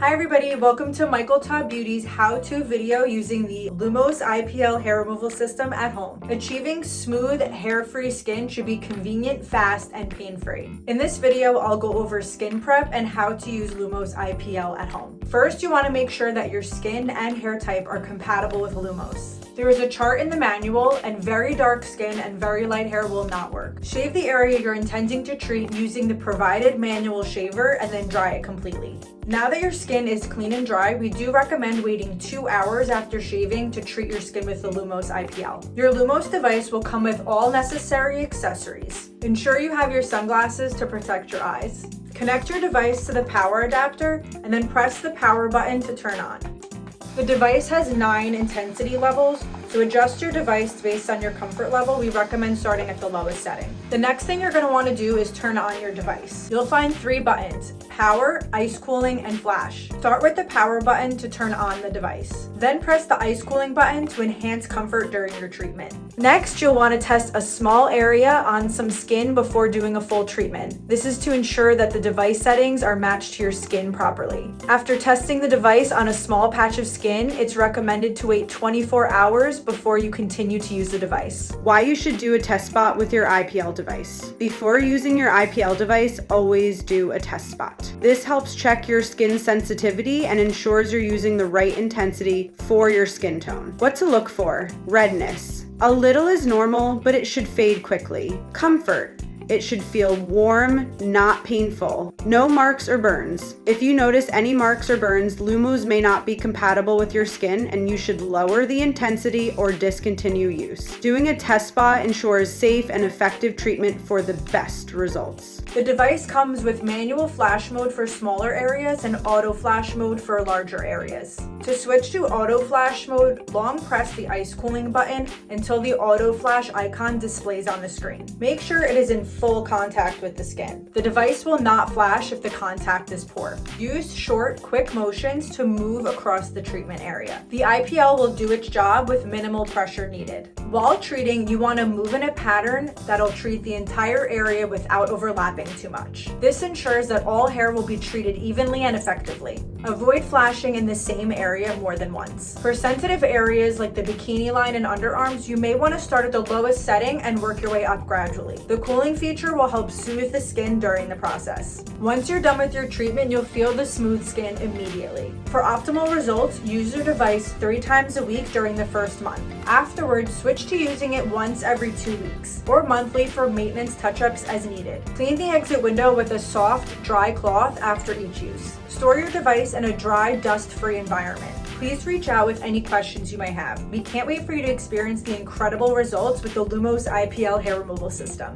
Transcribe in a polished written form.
Hi everybody, welcome to Michael Todd Beauty's how-to video using the Lumos IPL hair removal system at home. Achieving smooth, hair-free skin should be convenient, fast, and pain-free. In this video, I'll go over skin prep and how to use Lumos IPL at home. First, you want to make sure that your skin and hair type are compatible with Lumos. There is a chart in the manual, and very dark skin and very light hair will not work. Shave the area you're intending to treat using the provided manual shaver and then dry it completely. Now that your skin is clean and dry, we do recommend waiting 2 hours after shaving to treat your skin with the Lumos IPL. Your Lumos device will come with all necessary accessories. Ensure you have your sunglasses to protect your eyes. Connect your device to the power adapter and then press the power button to turn on. The device has 9 intensity levels, so adjust your device based on your comfort level. We recommend starting at the lowest setting. The next thing you're going to want to do is turn on your device. You'll find 3 buttons: power, ice cooling, and flash. Start with the power button to turn on the device. Then press the ice cooling button to enhance comfort during your treatment. Next, you'll want to test a small area on some skin before doing a full treatment. This is to ensure that the device settings are matched to your skin properly. After testing the device on a small patch of skin, it's recommended to wait 24 hours before you continue to use the device. Why you should do a test spot with your IPL device. Before using your IPL device, always do a test spot. This helps check your skin sensitivity and ensures you're using the right intensity for your skin tone. What to look for: redness. A little is normal, but it should fade quickly. Comfort. It should feel warm, not painful. No marks or burns. If you notice any marks or burns, Lumos may not be compatible with your skin and you should lower the intensity or discontinue use. Doing a test spot ensures safe and effective treatment for the best results. The device comes with manual flash mode for smaller areas and auto flash mode for larger areas. To switch to auto flash mode, long press the ice cooling button until the auto flash icon displays on the screen. Make sure it is in full contact with the skin. The device will not flash if the contact is poor. Use short, quick motions to move across the treatment area. The IPL will do its job with minimal pressure needed. While treating, you want to move in a pattern that'll treat the entire area without overlapping too much. This ensures that all hair will be treated evenly and effectively. Avoid flashing in the same area more than once. For sensitive areas like the bikini line and underarms, you may want to start at the lowest setting and work your way up gradually. The cooling feature will help soothe the skin during the process. Once you're done with your treatment, you'll feel the smooth skin immediately. For optimal results, use your device 3 times a week during the first month. Afterwards, switch to using it once every 2 weeks or monthly for maintenance touch-ups as needed. Clean the exit window with a soft, dry cloth after each use. Store your device in a dry, dust-free environment. Please reach out with any questions you might have. We can't wait for you to experience the incredible results with the Lumos IPL hair removal system.